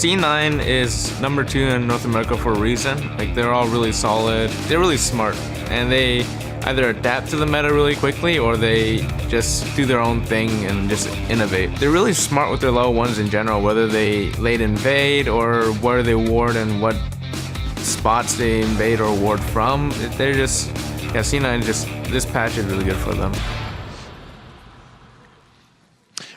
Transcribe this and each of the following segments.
C9 is #2 in North America for a reason. Like, they're all really solid. They're really smart, and they either adapt to the meta really quickly or they just do their own thing and just innovate. They're really smart with their level 1s in general, whether they late invade or where they ward and what spots they invade or ward from. They're just, yeah, C9 just, this patch is really good for them.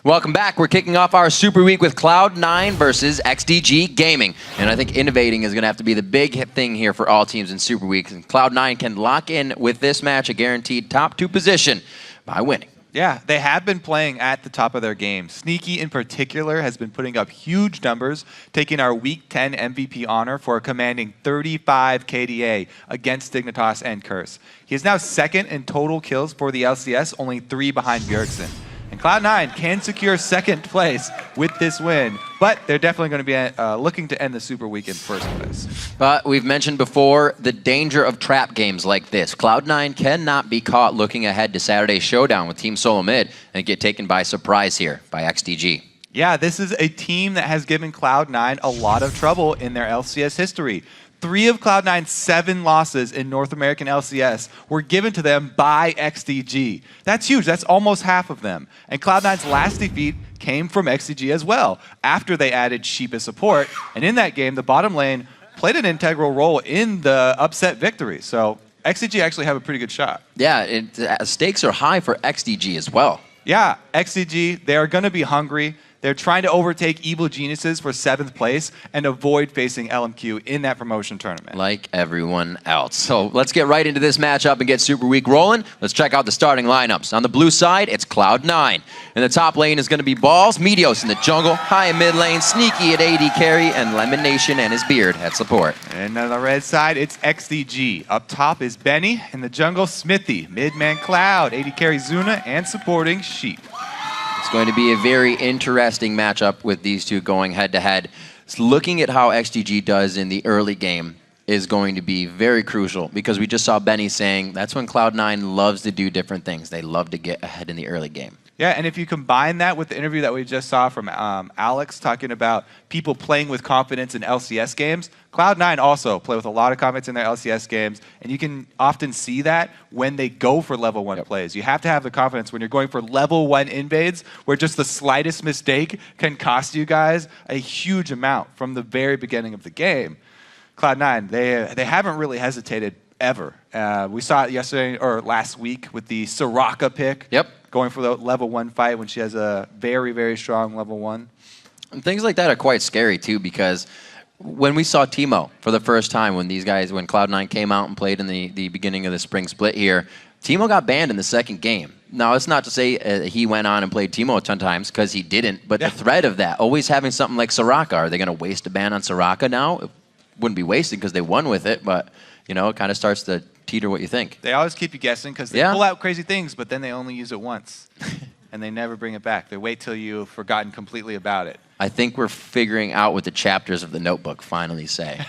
Welcome back. We're kicking off our Super Week with Cloud9 versus XDG Gaming. And I think innovating is going to have to be the big thing here for all teams in Super Week. And Cloud9 can lock in with this match a guaranteed top 2 position by winning. Yeah, they have been playing at the top of their game. Sneaky, in particular, has been putting up huge numbers, taking our Week 10 MVP honor for a commanding 35 KDA against Dignitas and Curse. He is now 2nd in total kills for the LCS, only 3 behind Bjergsen. And Cloud9 can secure 2nd place with this win, but they're definitely going to be looking to end the Super Week in 1st place. But we've mentioned before the danger of trap games like this. Cloud9 cannot be caught looking ahead to Saturday's showdown with Team Solo Mid and get taken by surprise here by XDG. Yeah, this is a team that has given Cloud9 a lot of trouble in their LCS history. 3 of Cloud9's 7 losses in North American LCS were given to them by XDG. That's huge. That's almost half of them. And Cloud9's last defeat came from XDG as well, after they added Sheep as support. And in that game, the bottom lane played an integral role in the upset victory. So XDG actually have a pretty good shot. Yeah, stakes are high for XDG as well. Yeah, XDG, they are going to be hungry. They're trying to overtake Evil Geniuses for 7th place and avoid facing LMQ in that promotion tournament. Like everyone else. So let's get right into this matchup and get Super Week rolling. Let's check out the starting lineups. On the blue side, it's Cloud9. In the top lane is going to be Balls, Meteos in the jungle, high and mid lane, Sneaky at AD carry, and LemonNation and his beard at support. And on the red side, it's XDG. Up top is Benny. In the jungle, Xmithie. Mid mancloud, AD carry Zuna, and supporting Sheep. It's going to be a very interesting matchup with these two going head-to-head. Looking at how XDG does in the early game is going to be very crucial because we just saw Benny saying that's when Cloud9 loves to do different things. They love to get ahead in the early game. Yeah, and if you combine that with the interview that we just saw from Alex talking about people playing with confidence in LCS games, Cloud9 also play with a lot of confidence in their LCS games, and you can often see that when they go for level 1 plays. You have to have the confidence when you're going for level 1 invades, where just the slightest mistake can cost you guys a huge amount from the very beginning of the game. Cloud9, they haven't really hesitated ever. We saw it yesterday or last week with the Soraka pick. Yep. Going for the level 1 fight when she has a very, very strong level 1. And things like that are quite scary too, because when we saw Teemo for the first time, when Cloud9 came out and played in the beginning of the spring split here, Teemo got banned in the 2nd game. Now, it's not to say he went on and played Teemo a ton of times, because he didn't, but the threat of that, always having something like Soraka, are they going to waste a ban on Soraka now? It wouldn't be wasted because they won with it, but you know, it kind of starts to teeter what you think. They always keep you guessing because they pull out crazy things, but then they only use it once. And they never bring it back. They wait till you've forgotten completely about it. I think we're figuring out what the chapters of the notebook finally say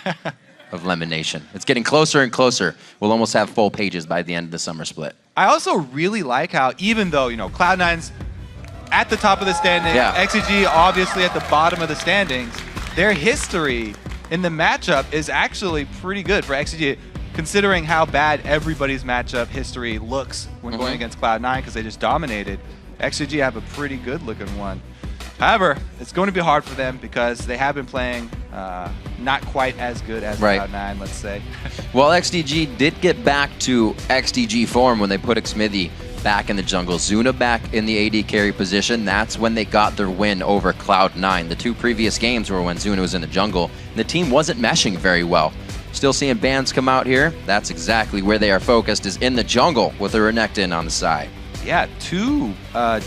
of LemonNation. It's getting closer and closer. We'll almost have full pages by the end of the summer split. I also really like how, even though, you know, Cloud9's at the top of the standings, XDG obviously at the bottom of the standings, their history in the matchup is actually pretty good for XDG, considering how bad everybody's matchup history looks when going against Cloud9 because they just dominated. XDG have a pretty good looking one. However, it's going to be hard for them because they have been playing not quite as good as Cloud9, let's say. Well, XDG did get back to XDG form when they put Xmithie back in the jungle. Zuna back in the AD carry position. That's when they got their win over Cloud9. The 2 previous games were when Zuna was in the jungle, and the team wasn't meshing very well. Still seeing bans come out here. That's exactly where they are focused, is in the jungle with a Renekton on the side. Yeah, 2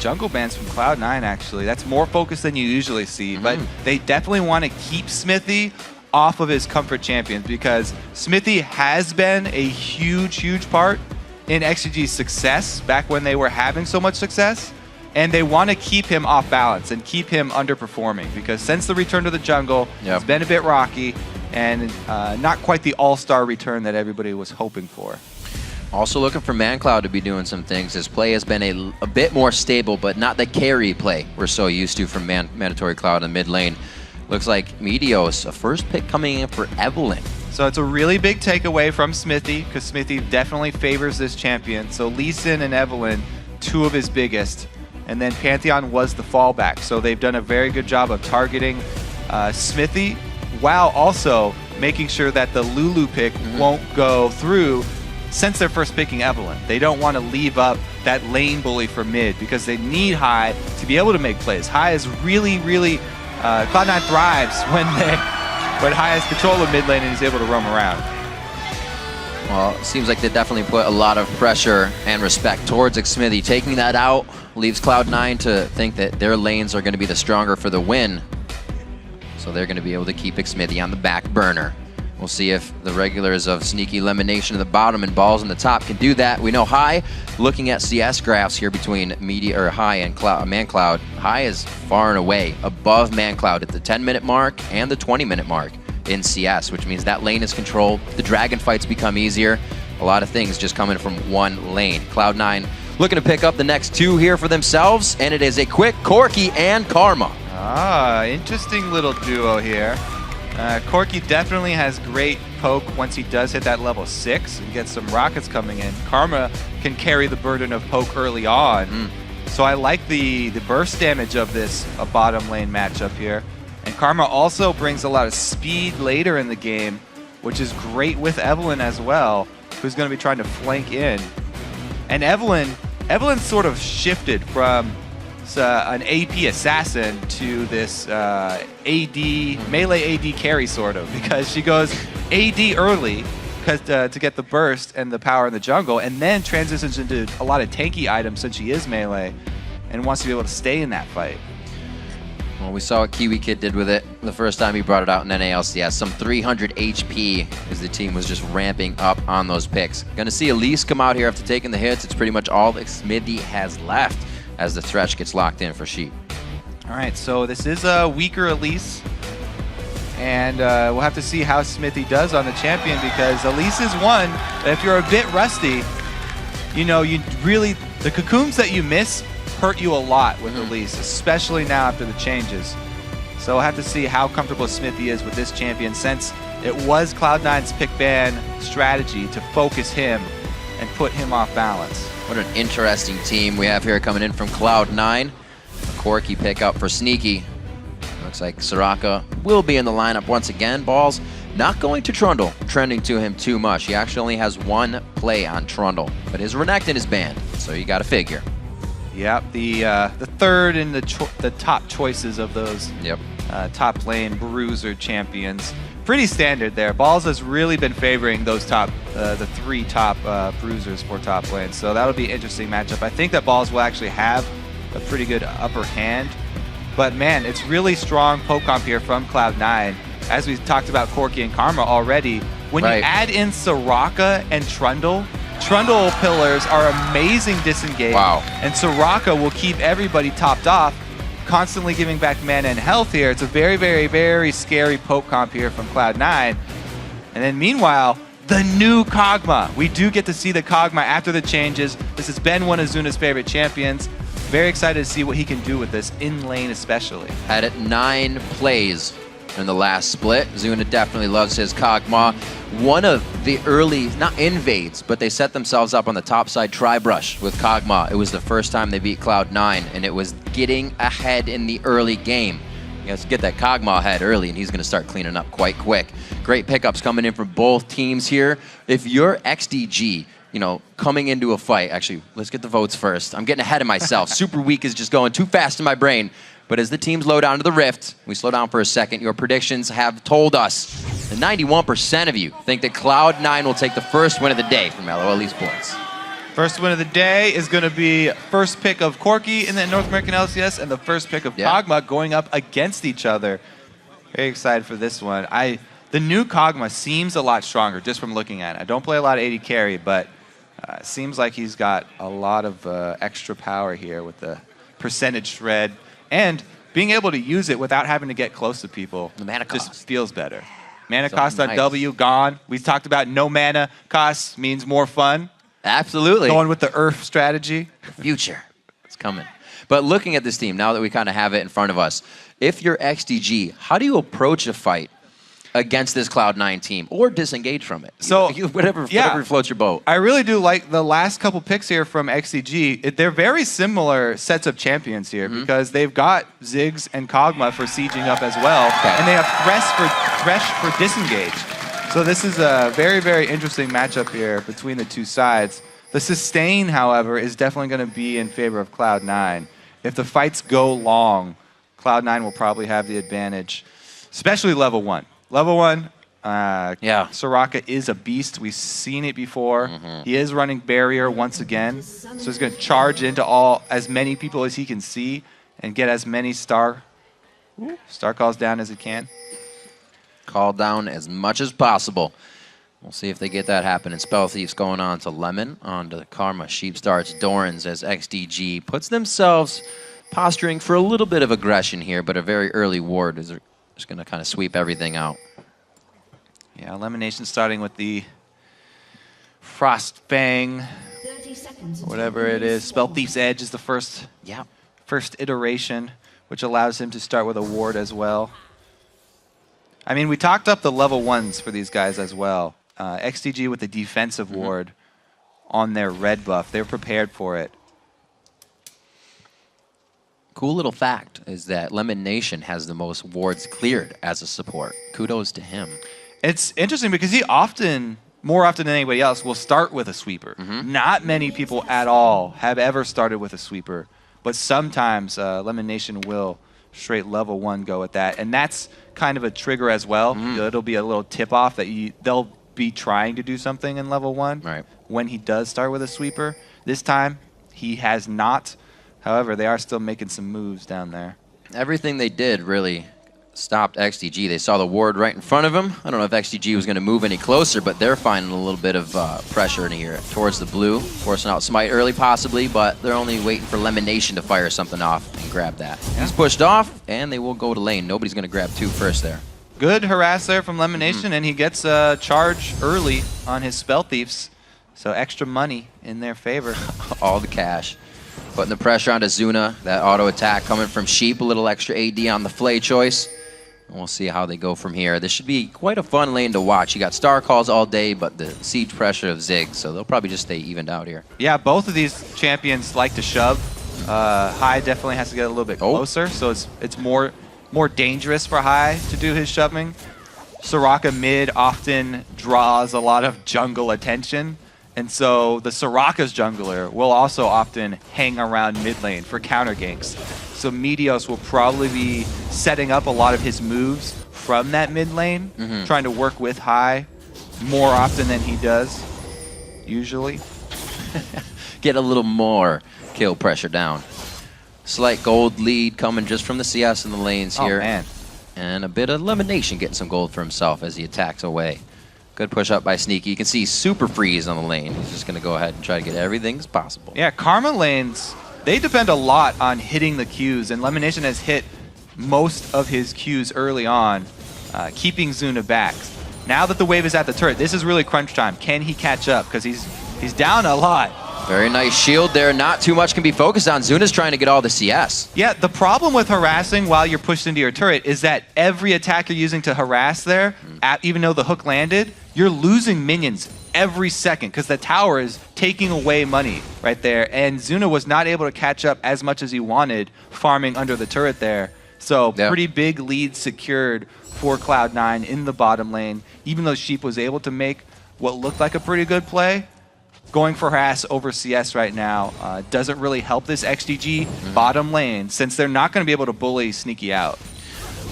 jungle bans from Cloud9, actually. That's more focus than you usually see, but they definitely want to keep Xmithie off of his comfort champions because Xmithie has been a huge, huge part in XDG's success back when they were having so much success, and they want to keep him off balance and keep him underperforming because since the return to the jungle, it's been a bit rocky and not quite the all-star return that everybody was hoping for. Also looking for mancloud to be doing some things. His play has been a bit more stable, but not the carry play we're so used to from Mandatory Cloud in mid lane. Looks like Meteos, a first pick coming in for Evelynn. So it's a really big takeaway from Xmithie, because Xmithie definitely favors this champion. So Leeson and Evelynn, two of his biggest. And then Pantheon was the fallback. So they've done a very good job of targeting Xmithie, while also making sure that the Lulu pick won't go through since they're first picking Evelynn. They don't want to leave up that lane bully for mid, because they need High to be able to make plays. High is really, Cloud9 thrives when High has control of mid lane and he's able to roam around. Well, it seems like they definitely put a lot of pressure and respect towards Xmithie. Taking that out leaves Cloud9 to think that their lanes are going to be the stronger for the win. So they're going to be able to keep Xmithie on the back burner. We'll see if the regulars of Sneaky LemonNation at the bottom and Balls on the top can do that. We know High, looking at CS graphs here between High and mancloud, High is far and away above mancloud at the 10-minute mark and the 20-minute mark in CS, which means that lane is controlled. The dragon fights become easier. A lot of things just coming from one lane. Cloud9 looking to pick up the next two here for themselves, and it is a quick Corki and Karma. Ah, interesting little duo here. Corki definitely has great poke once he does hit that level 6 and gets some rockets coming in. Karma can carry the burden of poke early on. So I like the burst damage of this bottom lane matchup here. And Karma also brings a lot of speed later in the game, which is great with Evelynn as well, who's going to be trying to flank in. And Evelynn sort of shifted from an AP assassin to this melee AD carry sort of, because she goes AD early to get the burst and the power in the jungle, and then transitions into a lot of tanky items since she is melee and wants to be able to stay in that fight. Well, we saw what Kiwi Kid did with it the first time he brought it out in NA LCS. Some 300 HP as the team was just ramping up on those picks. Gonna see Elise come out here after taking the hits. It's pretty much all Xmithie has left as the Thresh gets locked in for Sheep. All right, so this is a weaker Elise, and we'll have to see how Xmithie does on the champion, because Elise is one that if you're a bit rusty, you know, the cocoons that you miss hurt you a lot with Elise, especially now after the changes. So we'll have to see how comfortable Xmithie is with this champion, since it was Cloud9's pick ban strategy to focus him and put him off balance. What an interesting team we have here coming in from Cloud9. A Corki pickup for Sneaky. Looks like Soraka will be in the lineup once again. Balls not going to Trundle, trending to him too much. He actually only has one play on Trundle, but his Renekton is banned, so you got to figure. Yep, the third in the top choices of those top lane bruiser champions. Pretty standard there. Balls has really been favoring those the three top bruisers for top lane. So that'll be an interesting matchup. I think that Balls will actually have a pretty good upper hand. But man, it's really strong poke comp here from Cloud9. As we talked about Corki and Karma already, when you add in Soraka and Trundle pillars are amazing disengage. Wow. And Soraka will keep everybody topped off, constantly giving back mana and health here. It's a very, very, very scary poke comp here from Cloud9. And then meanwhile, the new Kog'Maw. We do get to see the Kog'Maw after the changes. This has been one of Zuna's favorite champions. Very excited to see what he can do with this in lane especially. Had it 9 plays in the last split. Zuna definitely loves his Kog'Maw. One of the early, not invades, but they set themselves up on the top side tri-brush with Kog'Maw. It was the first time they beat Cloud9, and it was getting ahead in the early game. You have to get that Kog'Maw ahead early, and he's going to start cleaning up quite quick. Great pickups coming in from both teams here. If you're XDG, you know, coming into a fight, actually, let's get the votes first. I'm getting ahead of myself. Super Weak is just going too fast in my brain. But as the teams load down to the Rift, we slow down for a second. Your predictions have told us that 91% of you think that Cloud9 will take the first win of the day from LOL Esports. First win of the day is going to be first pick of Corki in the North American LCS and the first pick of Kog'Maw going up against each other. Very excited for this one. The new Kog'Maw seems a lot stronger just from looking at it. I don't play a lot of AD carry, but seems like he's got a lot of extra power here with the percentage shred. And being able to use it without having to get close to people the mana cost just feels better. Mana cost on W, gone. We talked about no mana cost means more fun. Absolutely. Going with the Earth strategy. Future. It's coming. But looking at this team, now that we kind of have it in front of us, if you're XDG, how do you approach a fight against this Cloud9 team or disengage from it? So whatever floats your boat. I really do like the last couple picks here from XDG. They're very similar sets of champions here because they've got Ziggs and Kog'Maw for sieging up as well, and they have Thresh for disengage. So this is a very, very interesting matchup here between the two sides. The sustain, however, is definitely going to be in favor of Cloud9. If the fights go long, Cloud9 will probably have the advantage, especially level 1. Level 1, Soraka is a beast. We've seen it before. He is running barrier once again, so he's going to charge into as many people as he can see and get as many star calls down as he can. Call down as much as possible. We'll see if they get that happening. Spell Thief's going on to Lemon, on to Karma. Sheep starts Dorans as XDG puts themselves posturing for a little bit of aggression here, but a very early ward is just going to kind of sweep everything out. Yeah, LemonNation starting with the Frost Fang, whatever it is. Spell Thief's Edge is the first iteration, which allows him to start with a ward as well. I mean, we talked up the level 1s for these guys as well. XDG with the defensive ward on their red buff. They're prepared for it. Cool little fact is that LemonNation has the most wards cleared as a support. Kudos to him. It's interesting because he more often than anybody else, will start with a sweeper. Not many people at all have ever started with a sweeper, but sometimes LemonNation will straight level 1 go at that, and that's kind of a trigger as well. It'll be a little tip-off that they'll be trying to do something in level 1 when he does start with a sweeper. This time, he has not. However, they are still making some moves down there. Everything they did really stopped XDG. They saw the ward right in front of him. I don't know if XDG was going to move any closer, but they're finding a little bit of pressure in here towards the blue, forcing out Smite early possibly, but they're only waiting for LemonNation to fire something off and grab that. He's pushed off, and they will go to lane. Nobody's going to grab 2 first there. Good harass there from LemonNation, and he gets a charge early on his Spell Thieves, so extra money in their favor. All the cash. Putting the pressure onto Zuna. That auto attack coming from Sheep, a little extra AD on the Flay choice. And we'll see how they go from here. This should be quite a fun lane to watch. You got star calls all day, but the siege pressure of Ziggs, so they'll probably just stay evened out here. Yeah, both of these champions like to shove. High definitely has to get a little bit closer, so it's more dangerous for High to do his shoving. Soraka mid often draws a lot of jungle attention, and so the Soraka's jungler will also often hang around mid lane for counter ganks. So Meteos will probably be setting up a lot of his moves from that mid lane, trying to work with High more often than he does, usually. Get a little more kill pressure down. Slight gold lead coming just from the CS in the lanes here. Oh, man. And a bit of LemonNation getting some gold for himself as he attacks away. Good push up by Sneaky. You can see Super Freeze on the lane. He's just going to go ahead and try to get everything as possible. Yeah, Karma lanes, they depend a lot on hitting the Qs, and LemonNation has hit most of his Qs early on, keeping Zuna back. Now that the wave is at the turret, this is really crunch time. Can he catch up? Because he's down a lot. Very nice shield there. Not too much can be focused on. Zuna's trying to get all the CS. Yeah, the problem with harassing while you're pushed into your turret is that every attack you're using to harass there, even though the hook landed, you're losing minions every second because the tower is taking away money right there. And Zuna was not able to catch up as much as he wanted farming under the turret there. So pretty big lead secured for Cloud9 in the bottom lane. Even though Sheep was able to make what looked like a pretty good play, going for harass over CS right now doesn't really help this XDG bottom lane since they're not going to be able to bully Sneaky out.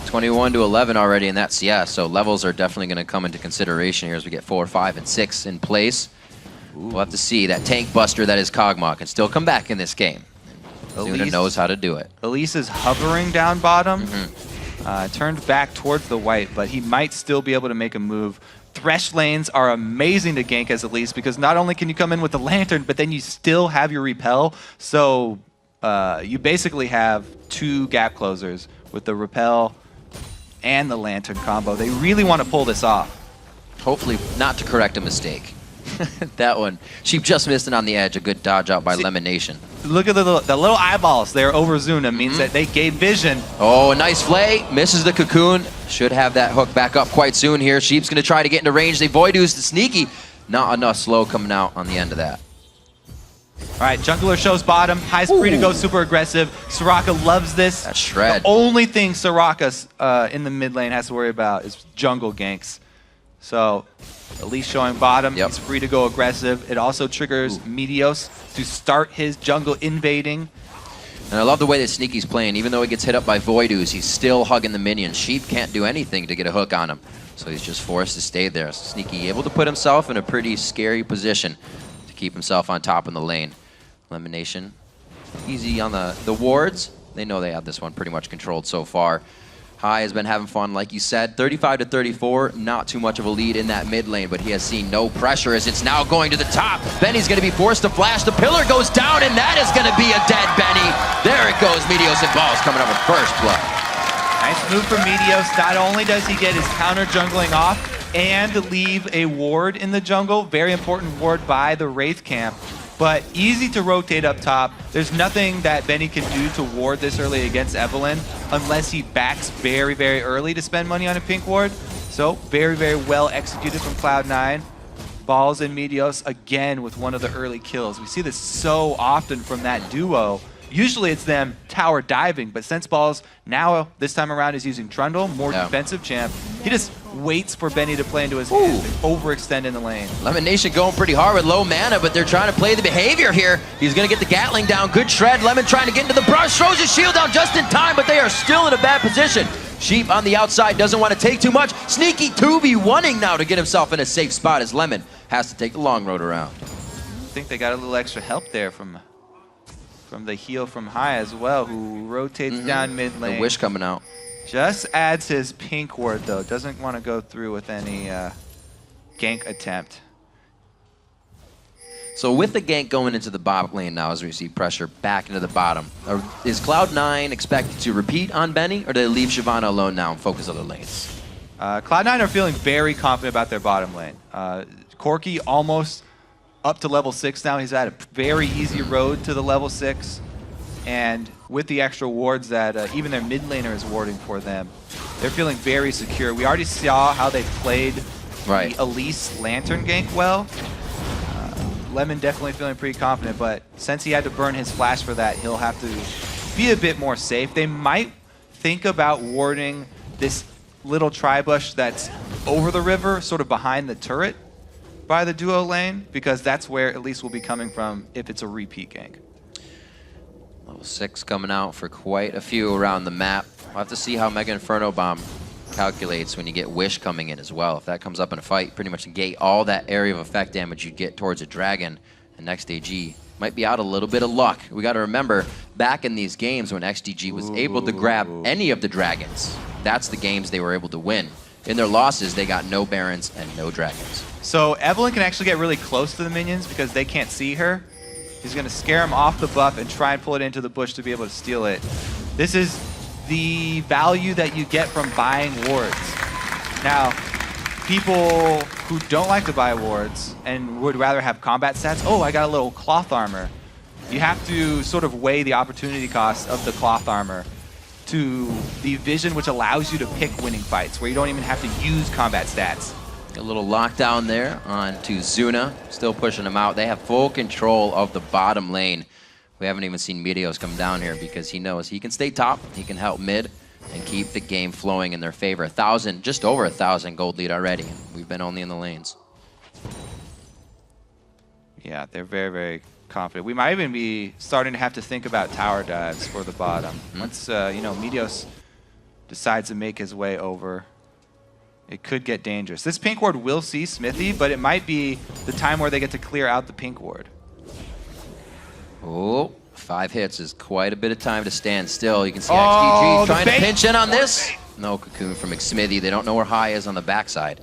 21 to 11 already in that CS, so levels are definitely going to come into consideration here as we get 4, 5, and 6 in place. We'll have to see. That tank buster that is Kog'Maw can still come back in this game. Zuna knows how to do it. Elise is hovering down bottom, turned back towards the white, but he might still be able to make a move. Thresh lanes are amazing to gank as Elise because not only can you come in with the lantern, but then you still have your repel. So you basically have 2 gap closers with the repel and the lantern combo. They really want to pull this off. Hopefully not to correct a mistake. That one. She just missed it on the edge. A good dodge out by LemonNation. Look at the little eyeballs there over Zuna. Means that they gave vision. Oh, a nice flay. Misses the cocoon. Should have that hook back up quite soon here. Sheep's going to try to get into range. They Voidoo's the sneaky. Not enough slow coming out on the end of that. All right, jungler shows bottom. High's free to go super aggressive. Soraka loves this. That shred. The only thing Soraka's in the mid lane has to worry about is jungle ganks. So Elise showing bottom. Yep. He's free to go aggressive. It also triggers Meteos to start his jungle invading. And I love the way that Sneaky's playing. Even though he gets hit up by Voidoo's, he's still hugging the minions. Sheep can't do anything to get a hook on him. So he's just forced to stay there. Sneaky able to put himself in a pretty scary position to keep himself on top in the lane. LemonNation easy on the wards. They know they have this one pretty much controlled so far. High has been having fun, like you said. 35 to 34, not too much of a lead in that mid lane, but he has seen no pressure as it's now going to the top. Benny's going to be forced to flash. The pillar goes down, and that is going to be a dead Benny. There it goes. Meteos and Balls coming up with first blood. Nice move from Meteos. Not only does he get his counter jungling off and leave a ward in the jungle, very important ward by the Wraith camp, but easy to rotate up top. There's nothing that Benny can do to ward this early against Evelynn unless he backs very, very early to spend money on a pink ward. So very, very well executed from Cloud9. Balls and Meteos again with one of the early kills. We see this so often from that duo. Usually it's them tower diving, but since Balls now this time around is using Trundle, more defensive champ, he just waits for Benny to play into his hand and overextend in the lane. LemonNation going pretty hard with low mana, but they're trying to play the behavior here. He's going to get the Gatling down. Good shred. Lemon trying to get into the brush. Throws his shield down just in time, but they are still in a bad position. Sheep on the outside doesn't want to take too much. Sneaky 2v1ing now to get himself in a safe spot as Lemon has to take the long road around. I think they got a little extra help there from the heal from High as well, who rotates down mid lane. The wish coming out. Just adds his pink ward though. Doesn't want to go through with any gank attempt. So with the gank going into the bot lane now as we see pressure back into the bottom, is Cloud9 expected to repeat on Benny, or do they leave Shyvana alone now and focus other lanes? Cloud9 are feeling very confident about their bottom lane. Corki almost up to level 6 now. He's had a very easy road to the level 6. And with the extra wards that even their mid laner is warding for them, they're feeling very secure. We already saw how they played the Elise Lantern gank well. Lemon definitely feeling pretty confident, but since he had to burn his flash for that, he'll have to be a bit more safe. They might think about warding this little tri-bush that's over the river, sort of behind the turret by the duo lane, because that's where Elise will be coming from if it's a repeat gank. Level 6 coming out for quite a few around the map. We'll have to see how Mega Inferno Bomb calculates when you get Wish coming in as well. If that comes up in a fight, pretty much negate all that area of effect damage you'd get towards a dragon. And XDG might be out a little bit of luck. We got to remember, back in these games when XDG was able to grab any of the dragons, that's the games they were able to win. In their losses, they got no Barons and no dragons. So Evelynn can actually get really close to the minions because they can't see her. He's going to scare him off the buff and try and pull it into the bush to be able to steal it. This is the value that you get from buying wards. Now, people who don't like to buy wards and would rather have combat stats, oh, I got a little cloth armor. You have to sort of weigh the opportunity cost of the cloth armor to the vision which allows you to pick winning fights, where you don't even have to use combat stats. A little lockdown there onto Zuna, still pushing him out. They have full control of the bottom lane. We haven't even seen Meteos come down here because he knows he can stay top, he can help mid, and keep the game flowing in their favor. 1,000, just over 1,000 gold lead already. We've been only in the lanes. Yeah, they're very, very confident. We might even be starting to have to think about tower dives for the bottom. Once, you know, Meteos decides to make his way over, it could get dangerous. This pink ward will see Xmithie, but it might be the time where they get to clear out the pink ward. Oh, 5 hits is quite a bit of time to stand still. You can see XDG trying to pinch in on this. No cocoon from Xmithie. They don't know where High is on the backside.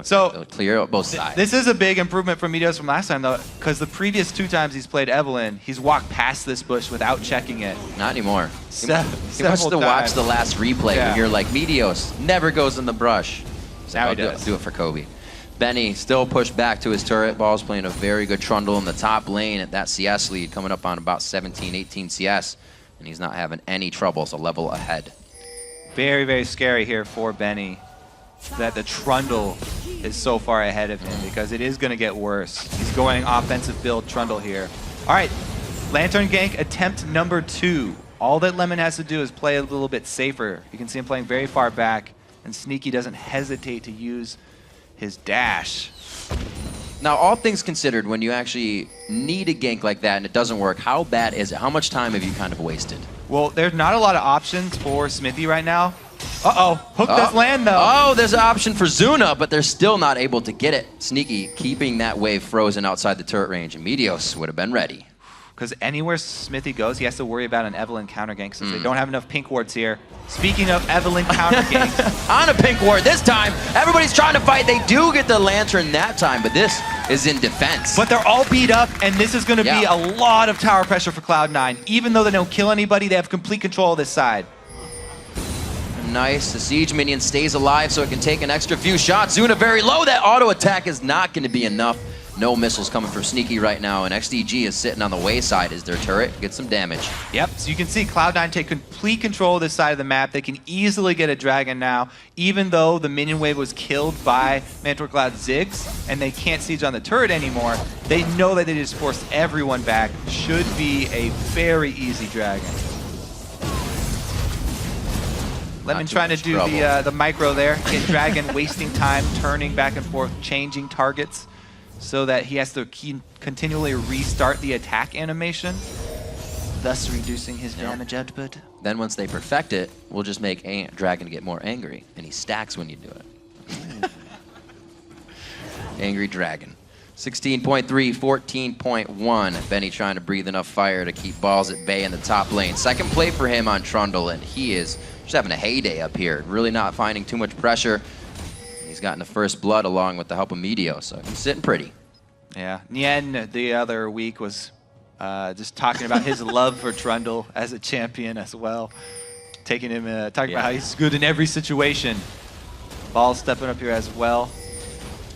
So clear out both sides. This is a big improvement from Meteos from last time, though, because the previous 2 times he's played Evelynn, he's walked past this bush without checking it. Not anymore. He must Several have watched the last replay when you're like, Meteos never goes in the brush. So now I'll he does. do it for Kobe. Benny still pushed back to his turret. Ball's playing a very good Trundle in the top lane at that CS lead, coming up on about 17, 18 CS, and he's not having any trouble, so level ahead. Very, very scary here for Benny that the Trundle is so far ahead of him because it is going to get worse. He's going offensive build Trundle here. All right, Lantern Gank attempt number 2. All that Lemon has to do is play a little bit safer. You can see him playing very far back, and Sneaky doesn't hesitate to use his dash. Now, all things considered, when you actually need a gank like that and it doesn't work, how bad is it? How much time have you kind of wasted? Well, there's not a lot of options for Xmithie right now. Uh-oh, hook does land though. Oh, there's an option for Zuna, but they're still not able to get it. Sneaky keeping that wave frozen outside the turret range, and Meteos would have been ready. Because anywhere Xmithie goes, he has to worry about an Evelynn counter gank since they don't have enough pink wards here. Speaking of Evelynn counter ganks. On a pink ward this time, everybody's trying to fight. They do get the Lantern that time, but this is in defense. But they're all beat up, and this is going to be a lot of tower pressure for Cloud9. Even though they don't kill anybody, they have complete control of this side. Nice. The siege minion stays alive so it can take an extra few shots. Zuna very low. That auto attack is not going to be enough. No missiles coming from Sneaky right now, and XDG is sitting on the wayside as their turret gets some damage. Yep, so you can see Cloud9 take complete control of this side of the map. They can easily get a dragon now, even though the minion wave was killed by mancloud Ziggs, and they can't siege on the turret anymore. They know that they just forced everyone back. Should be a very easy dragon. Lemon trying to do the micro there. Get dragon wasting time, turning back and forth, changing targets, so that he has to continually restart the attack animation, thus reducing his damage output. Then once they perfect it, we'll just make Dragon get more angry, and he stacks when you do it. Angry Dragon. 16.3, 14.1. Benny trying to breathe enough fire to keep balls at bay in the top lane. Second play for him on Trundle, and he is just having a heyday up here. Really not finding too much pressure. He's gotten the first blood along with the help of Meteos, so he's sitting pretty. Yeah, Nien the other week was just talking about his love for Trundle as a champion as well. Taking him, talking about how he's good in every situation. Ball stepping up here as well.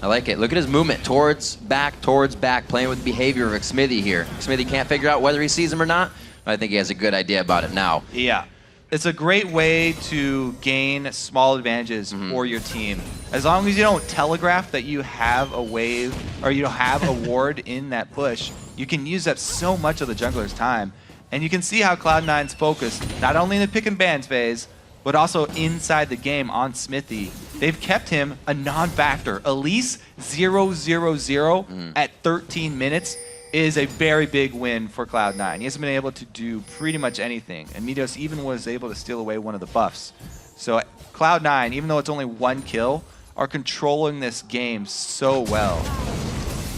I like it. Look at his movement towards back, playing with the behavior of Xmithie here. Xmithie can't figure out whether he sees him or not, but I think he has a good idea about it now. Yeah. It's a great way to gain small advantages for your team. As long as you don't telegraph that you have a wave or you have a ward in that bush, you can use up so much of the jungler's time. And you can see how Cloud9's focused, not only in the pick and bans phase, but also inside the game on Xmithie. They've kept him a non-factor. Elise 0-0-0 at 13 minutes is a very big win for Cloud9. He hasn't been able to do pretty much anything, and Meteos even was able to steal away one of the buffs. So Cloud9, even though it's only 1 kill, are controlling this game so well.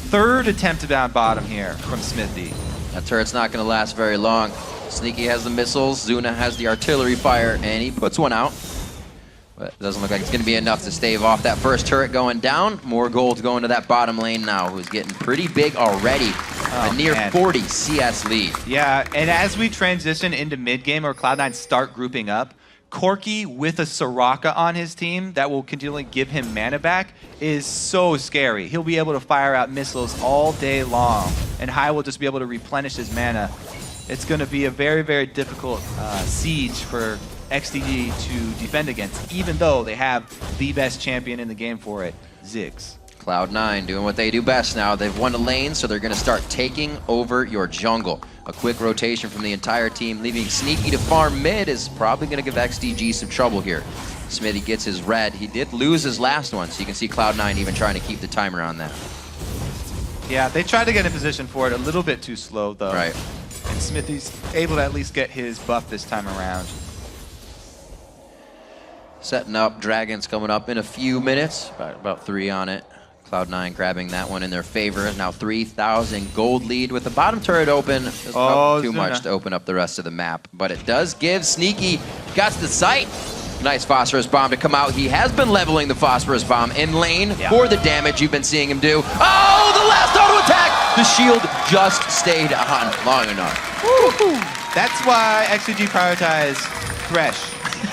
Third attempt down bottom here from Xmithie. That turret's not going to last very long. Sneaky has the missiles, Zuna has the artillery fire, and he puts one out. But it doesn't look like it's going to be enough to stave off that first turret going down. More gold going to that bottom lane now, who's getting pretty big already. A near 40 CS lead. Yeah, and as we transition into mid-game or Cloud9 start grouping up, Corki with a Soraka on his team that will continually give him mana back is so scary. He'll be able to fire out missiles all day long, and Hai will just be able to replenish his mana. It's going to be a very, very difficult siege for XDG to defend against, even though they have the best champion in the game for it, Ziggs. Cloud9 doing what they do best now. They've won a lane, so they're going to start taking over your jungle. A quick rotation from the entire team, leaving Sneaky to farm mid is probably going to give XDG some trouble here. Xmithie gets his red. He did lose his last one, so you can see Cloud9 even trying to keep the timer on that. Yeah, they tried to get in position for it a little bit too slow, though. Right. And Xmithie's able to at least get his buff this time around. Setting up, Dragon's coming up in a few minutes, about 3 on it. Cloud9 grabbing that one in their favor. Now 3,000 gold lead with the bottom turret open. There's probably too much to open up the rest of the map, but it does give Sneaky, got the sight. Nice phosphorus bomb to come out. He has been leveling the phosphorus bomb in lane for the damage you've been seeing him do. Oh, the last auto attack! The shield just stayed on long enough. That's why XDG prioritized Thresh.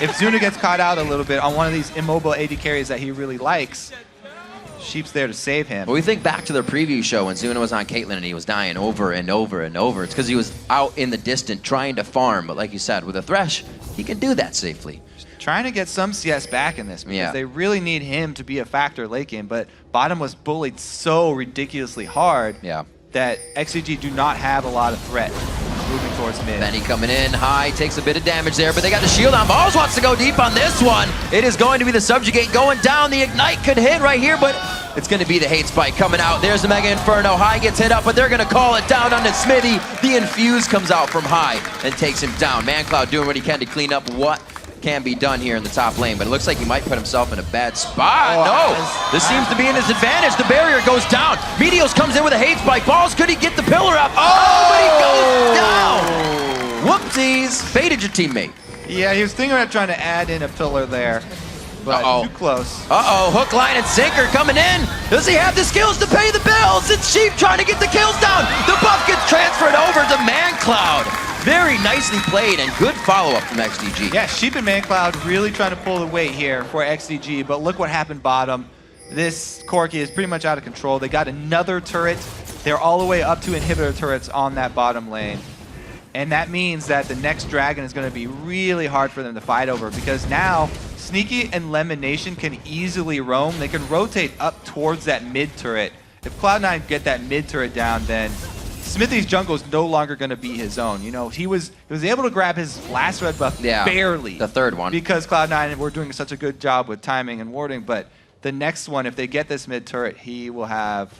If Zuna gets caught out a little bit on one of these immobile AD carries that he really likes, Sheep's there to save him. But we think back to the preview show when Zuna was on Caitlyn and he was dying over and over and over. It's because he was out in the distant trying to farm. But like you said, with a Thresh, he can do that safely. Trying to get some CS back in this because they really need him to be a factor late game. But bottom was bullied so ridiculously hard that XDG do not have a lot of threat moving towards mid. Benny coming in high, takes a bit of damage there, but they got the shield on. Balls wants to go deep on this one. It is going to be the Subjugate going down. The Ignite could hit right here, but it's going to be the Hate Spike coming out. There's the Mega Inferno. High gets hit up, but they're going to call it down onto Xmithie. The Infuse comes out from High and takes him down. mancloud doing what he can to clean up what can be done here in the top lane, but it looks like he might put himself in a bad spot. No, this seems to be in his advantage. The barrier goes down. Meteos comes in with a Hate Spike. Balls, could he get the pillar up? Oh, but he goes down. Whoopsies. Baited your teammate. Yeah, he was thinking about trying to add in a pillar there, but too close. Hook, line, and sinker coming in. Does he have the skills to pay the bills? It's Sheep trying to get the kills down. The buff gets transferred over to mancloud. Very nicely played and good follow-up from XDG. Yeah, Sheep and mancloud really trying to pull the weight here for XDG, but look what happened bottom. This Corki is pretty much out of control. They got another turret. They're all the way up to inhibitor turrets on that bottom lane. And that means that the next dragon is going to be really hard for them to fight over because now Sneaky and LemonNation can easily roam. They can rotate up towards that mid turret. If Cloud9 get that mid turret down, then Xmithie's jungle is no longer going to be his own. You know, he was able to grab his last red buff barely. The third one. Because Cloud9 were doing such a good job with timing and warding. But the next one, if they get this mid turret, he will have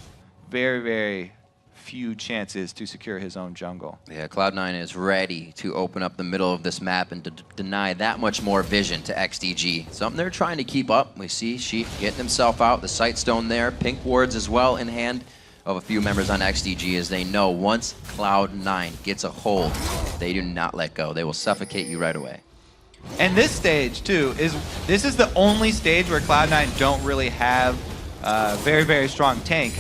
very, very few chances to secure his own jungle. Yeah, Cloud9 is ready to open up the middle of this map and to deny that much more vision to XDG. Something they're trying to keep up. We see Sheep getting himself out, the Sightstone there, pink wards as well in hand of a few members on XDG, as they know once Cloud9 gets a hold, they do not let go. They will suffocate you right away. And this stage too this is the only stage where Cloud9 don't really have a very, very strong tank.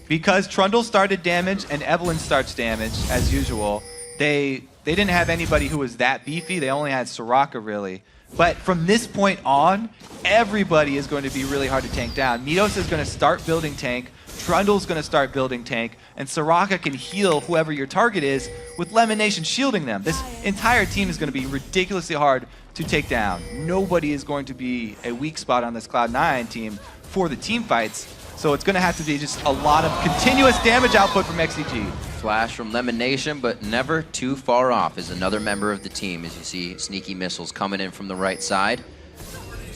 Because Trundle started damage and Evelynn starts damage as usual, they didn't have anybody who was that beefy. They only had Soraka really. But from this point on, everybody is going to be really hard to tank down. Meteos is going to start building tank. Trundle's going to start building tank, and Soraka can heal whoever your target is with LemonNation shielding them. This entire team is going to be ridiculously hard to take down. Nobody is going to be a weak spot on this Cloud9 team for the team fights, so it's going to have to be just a lot of continuous damage output from XDG. Flash from LemonNation, but never too far off is another member of the team, as you see sneaky missiles coming in from the right side.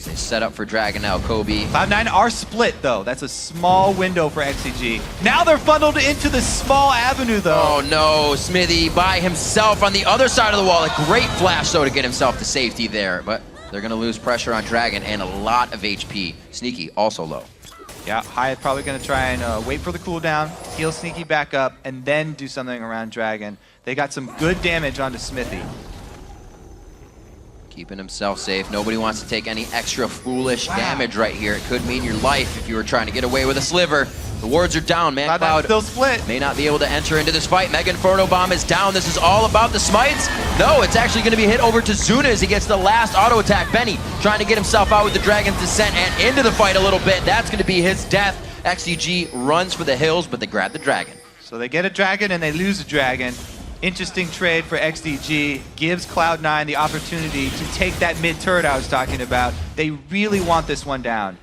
They set up for Dragon now, Kobe. Cloud9 are split, though. That's a small window for XDG. Now they're funneled into the small avenue, though. Oh, no. Xmithie by himself on the other side of the wall. A great flash, though, to get himself to safety there. But they're going to lose pressure on Dragon and a lot of HP. Sneaky also low. Yeah, Hyatt probably going to try and wait for the cooldown, heal Sneaky back up, and then do something around Dragon. They got some good damage onto Xmithie. Keeping himself safe. Nobody wants to take any extra foolish damage right here. It could mean your life if you were trying to get away with a sliver. The wards are down. mancloud still split. May not be able to enter into this fight. Mega Inferno Bomb is down. This is all about the smites. No, it's actually going to be hit over to Zuna as he gets the last auto attack. Benny trying to get himself out with the Dragon's Descent and into the fight a little bit. That's going to be his death. XDG runs for the hills, but they grab the Dragon. So they get a Dragon and they lose a Dragon. Interesting trade for XDG. Gives Cloud9 the opportunity to take that mid turret I was talking about. They really want this one down.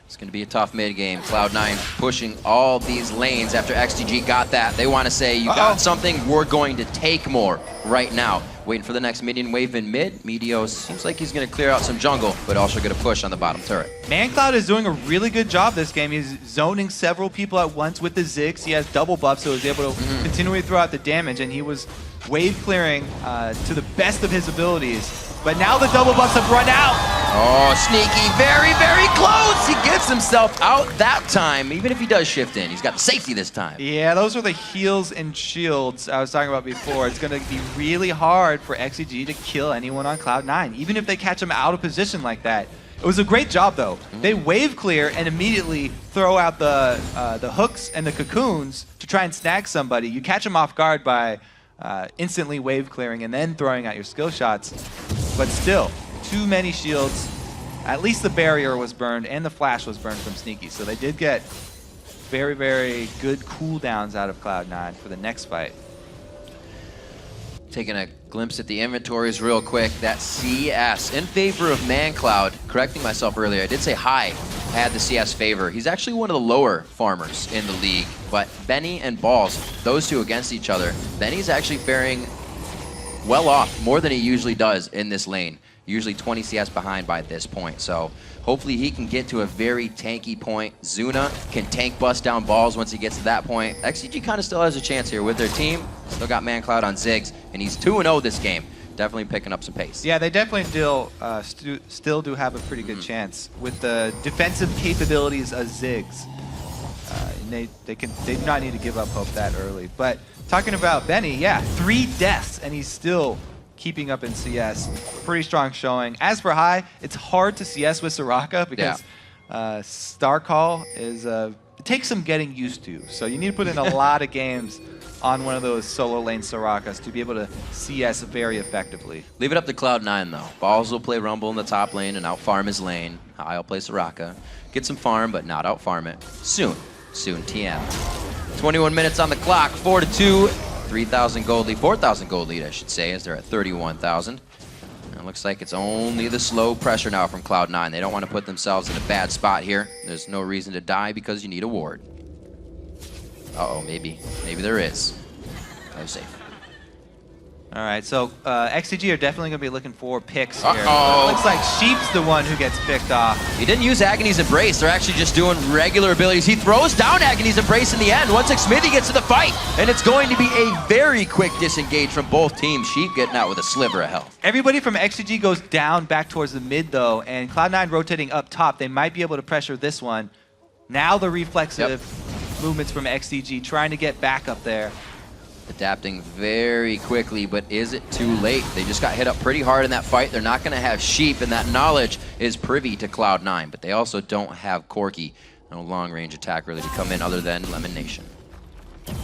It's going to be a tough mid game. Cloud9 pushing all these lanes after XDG got that. They want to say, you got something, we're going to take more right now. Waiting for the next minion wave in mid. Meteos seems like he's going to clear out some jungle, but also going to push on the bottom turret. mancloud is doing a really good job this game. He's zoning several people at once with the Ziggs. He has double buff, so he's able to continually throw out the damage, and he was wave clearing to the best of his abilities. But now the double buffs have run out. Oh, Sneaky, very, very close. He gets himself out that time. Even if he does shift in, he's got the safety this time. Yeah, those are the heals and shields I was talking about before. It's going to be really hard for XDG to kill anyone on Cloud9, even if they catch him out of position like that. It was a great job, though. They wave clear and immediately throw out the hooks and the cocoons to try and snag somebody. You catch them off guard by instantly wave clearing and then throwing out your skill shots. But still, too many shields. at least the barrier was burned and the flash was burned from Sneaky. So they did get very, very good cooldowns out of Cloud9 for the next fight. Taking a glimpse at the inventories real quick. That CS in favor of mancloud. Correcting myself earlier, I did say High had the CS favor. He's actually one of the lower farmers in the league. But Benny and Balls, those two against each other, Benny's actually faring well off, more than he usually does in this lane. Usually 20 CS behind by this point. So hopefully he can get to a very tanky point. Zuna can tank bust down Balls once he gets to that point. XDG kind of still has a chance here with their team. Still got mancloud on Ziggs, and he's 2-0 this game. Definitely picking up some pace. Yeah, they definitely still do have a pretty good chance with the defensive capabilities of Ziggs. They do not need to give up hope that early. But talking about Benny, yeah, 3 deaths, and he's still keeping up in CS. Pretty strong showing. As for High, it's hard to CS with Soraka because Star Call is it takes some getting used to. So you need to put in a lot of games on one of those solo lane Sorakas to be able to CS very effectively. Leave it up to Cloud9 though. Balls will play Rumble in the top lane and out farm his lane. High will play Soraka. Get some farm, but not out farm it. Soon TM. 21 minutes on the clock, 4-2. 3,000 gold lead, 4,000 gold lead, I should say, as they're at 31,000. It looks like it's only the slow pressure now from Cloud9. They don't want to put themselves in a bad spot here. There's no reason to die because you need a ward. Uh-oh, maybe there is. I'm safe. All right, so XDG are definitely going to be looking for picks here. Uh-oh. Looks like Sheep's the one who gets picked off. He didn't use Agony's Embrace. They're actually just doing regular abilities. He throws down Agony's Embrace in the end once Xmithie gets to the fight. And it's going to be a very quick disengage from both teams. Sheep getting out with a sliver of health. Everybody from XDG goes down back towards the mid, though, and Cloud9 rotating up top. They might be able to pressure this one. Now the reflexive movements from XDG, trying to get back up there. Adapting very quickly, but is it too late? They just got hit up pretty hard in that fight. They're not going to have Sheep, and that knowledge is privy to Cloud9, but they also don't have Corki. No long-range attack really to come in other than LemonNation.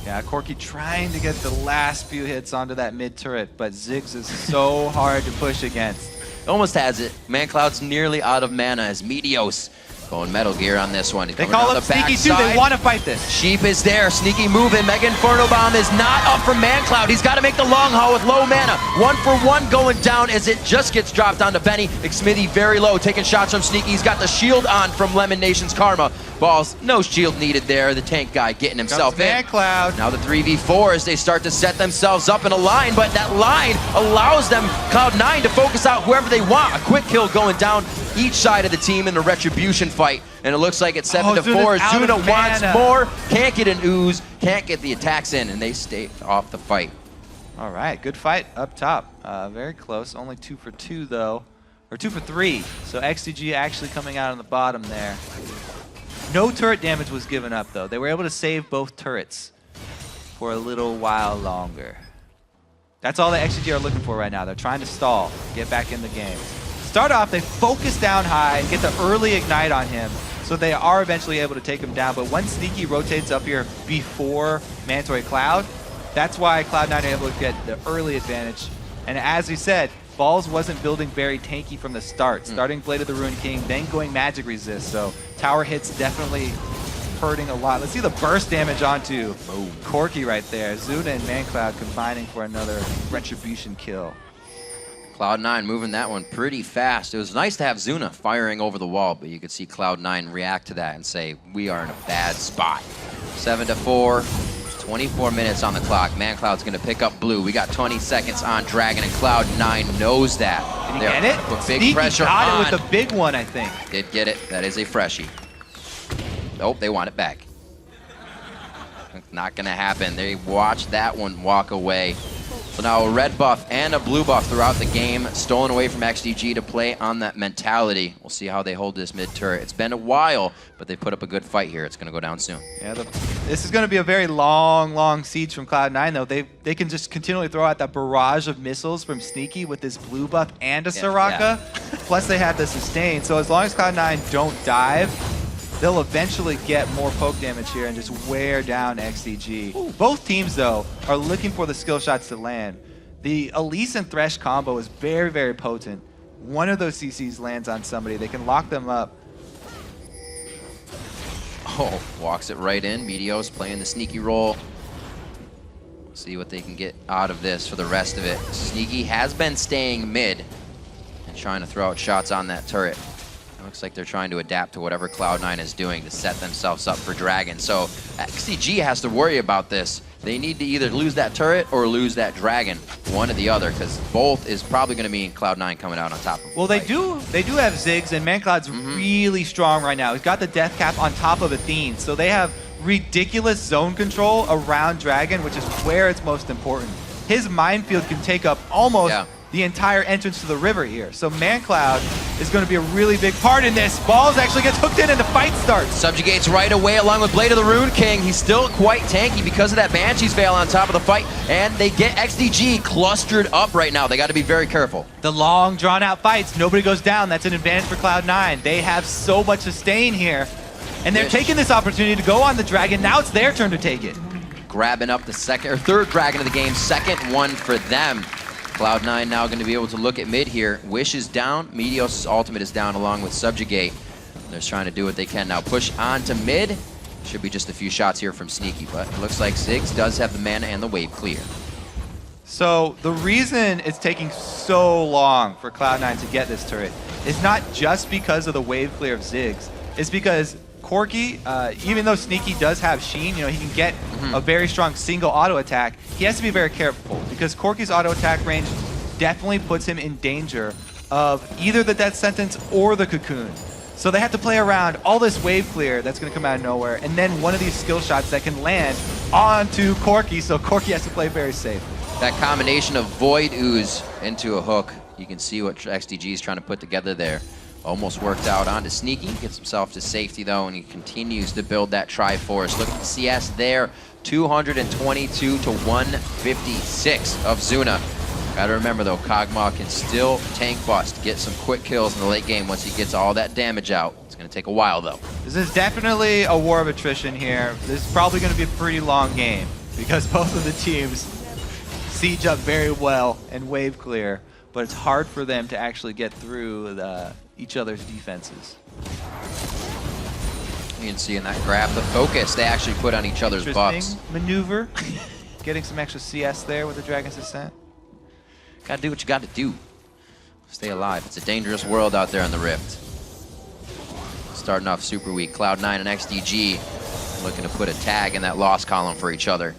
Yeah, Corki trying to get the last few hits onto that mid turret, but Ziggs is so hard to push against. Almost has it. mancloud's nearly out of mana as Meteos going Metal Gear on this one. They call up Sneaky too. They want to fight this. Sheep is there. Sneaky moving. Mega Inferno Bomb is not up from mancloud. He's got to make the long haul with low mana. 1-for-1 going down as it just gets dropped onto Benny. Xmithie very low, taking shots from Sneaky. He's got the shield on from LemonNation's Karma. Balls, no shield needed there. The tank guy getting himself in. mancloud. Now the 3v4 as they start to set themselves up in a line, but that line allows them, Cloud9, to focus out whoever they want. A quick kill going down each side of the team in the retribution fight. And it looks like it's 7-4. Zuna wants more. Can't get an ooze. Can't get the attacks in, and they stay off the fight. All right, good fight up top. Very close. Only 2 for 2 though, or 2 for 3. So XDG actually coming out on the bottom there. No turret damage was given up though. They were able to save both turrets for a little while longer. That's all the XDG are looking for right now. They're trying to stall, get back in the game. Start off, they focus down High and get the early ignite on him, so they are eventually able to take him down. But once Sneaky rotates up here before Mandatory Cloud, that's why Cloud9 are able to get the early advantage. And as we said, Balls wasn't building very tanky from the start. Starting Blade of the Ruined King, then going Magic Resist. So tower hits definitely hurting a lot. Let's see the burst damage onto Corki right there. Zuna and mancloud combining for another retribution kill. Cloud9 moving that one pretty fast. It was nice to have Zuna firing over the wall, but you could see Cloud9 react to that and say, we are in a bad spot. 7-4, 24 minutes on the clock. mancloud's going to pick up blue. We got 20 seconds on Dragon, and Cloud9 knows that. Did he get it? Put big Sneaky pressure got on. it with the big one, I think. Did get it. That is a freshie. Nope, they want it back. Not going to happen. They watched that one walk away. So now a red buff and a blue buff throughout the game, stolen away from XDG to play on that mentality. We'll see how they hold this mid turret. It's been a while, but they put up a good fight here. It's going to go down soon. Yeah, this is going to be a very long siege from Cloud9, though. They can just continually throw out that barrage of missiles from Sneaky with this blue buff and a Soraka. Plus they have the sustain. So as long as Cloud9 don't dive, they'll eventually get more poke damage here and just wear down XDG. Ooh. Both teams, though, are looking for the skill shots to land. The Elise and Thresh combo is very potent. one of those CCs lands on somebody, they can lock them up. Oh, walks it right in. Meteos playing the sneaky role. See what they can get out of this for the rest of it. Sneaky has been staying mid and trying to throw out shots on that turret. It looks like they're trying to adapt to whatever Cloud9 is doing to set themselves up for Dragon. So XDG has to worry about this. They need to either lose that turret or lose that Dragon, one or the other, because both is probably going to mean Cloud9 coming out on top of them. Well, they do have Ziggs, and mancloud's really strong right now. He's got the death cap on top of Athene, so they have ridiculous zone control around Dragon, which is where it's most important. His minefield can take up almost the entire entrance to the river here. So mancloud is going to be a really big part in this. Balls actually gets hooked in and the fight starts. Subjugates right away along with Blade of the Rune King. He's still quite tanky because of that Banshee's Veil on top of the fight, and they get XDG clustered up right now. They got to be very careful. The long drawn out fights, nobody goes down. That's an advantage for Cloud9. They have so much sustain here, and they're taking this opportunity to go on the Dragon. Now it's their turn to take it. Grabbing up the second or third Dragon of the game, second one for them. Cloud9 now going to be able to look at mid here. Wish is down. Meteos' ultimate is down along with Subjugate. They're trying to do what they can now. Push on to mid. Should be just a few shots here from Sneaky, but it looks like Ziggs does have the mana and the wave clear. So the reason it's taking so long for Cloud9 to get this turret is not just because of the wave clear of Ziggs. It's because Corki, even though Sneaky does have Sheen, you know, he can get a very strong single auto attack, he has to be very careful because Corki's auto attack range definitely puts him in danger of either the Death Sentence or the Cocoon. So they have to play around all this wave clear that's going to come out of nowhere, and then one of these skill shots that can land onto Corki, so Corki has to play very safe. That combination of Void Ooze into a hook, you can see what XDG is trying to put together there. Almost worked out onto Sneaky, gets himself to safety though, and he continues to build that Triforce. Look at the CS there, 222 to 156 of Zuna. Gotta remember though, Kog'Maw can still tank bust, get some quick kills in the late game once he gets all that damage out. It's gonna take a while though. This is definitely a war of attrition here. This is probably gonna be a pretty long game because both of the teams siege up very well and wave clear, but it's hard for them to actually get through each other's defenses. You can see in that grab the focus they actually put on each other's buffs. Maneuver, getting some extra CS there with the Dragon's Ascent. Gotta do what you gotta do. Stay alive. It's a dangerous world out there on the Rift. Starting off super weak. Cloud9 and XDG looking to put a tag in that loss column for each other.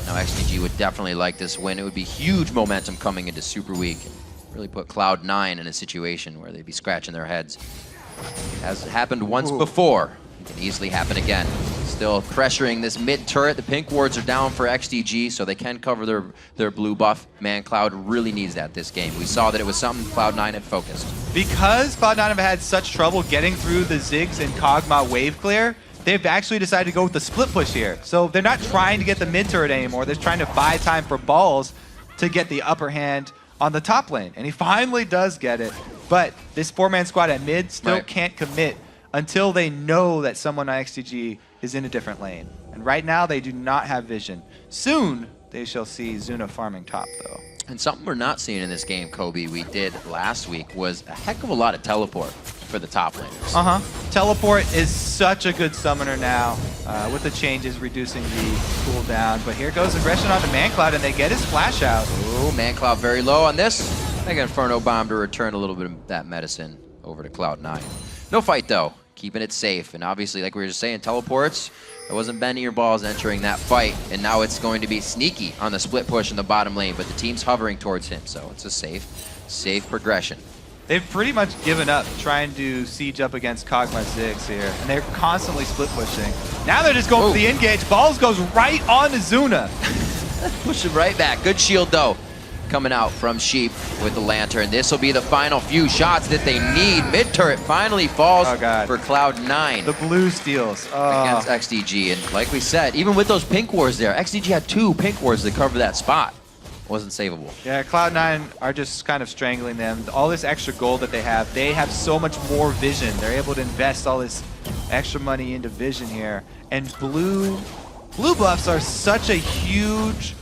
Now XDG would definitely like this win. It would be huge momentum coming into super week. Really put Cloud9 in a situation where they'd be scratching their heads. It has happened once before. It can easily happen again. Still pressuring this mid turret. The pink wards are down for XDG, so they can cover their blue buff. mancloud really needs that this game. We saw that it was something Cloud9 had focused. Because Cloud9 have had such trouble getting through the Ziggs and Kog'Maw wave clear, they've actually decided to go with the split push here. So they're not trying to get the mid turret anymore. They're trying to buy time for balls to get the upper hand on the top lane, and he finally does get it. But this four-man squad at mid still can't commit until they know that someone on XDG is in a different lane. And right now, they do not have vision. Soon, they shall see Zuna farming top, though. And something we're not seeing in this game, Kobe, we did last week, was a heck of a lot of teleport for the top laners. Teleport is such a good summoner now, with the changes reducing the cooldown. But here goes aggression onto mancloud, and they get his flash out. Oh, mancloud very low on this. They got Inferno Bomb to return a little bit of that medicine over to Cloud9. No fight though, keeping it safe. And obviously, like we were just saying, teleports, it wasn't bending your balls entering that fight. And now it's going to be Sneaky on the split push in the bottom lane, but the team's hovering towards him. So it's a safe progression. They've pretty much given up trying to siege up against Kog'Maw Ziggs here, and they're constantly split pushing. Now they're just going for the engage. Balls goes right on to Zuna. Push him right back. Good shield though, coming out from Sheep with the Lantern. This will be the final few shots that they need. Mid turret finally falls for Cloud9. The blue steals against XDG, and like we said, even with those pink wards there, XDG had 2 pink wards to cover that spot. Wasn't savable. Yeah, Cloud9 are just kind of strangling them. All this extra gold that they have so much more vision. They're able to invest all this extra money into vision here. And blue buffs are such a huge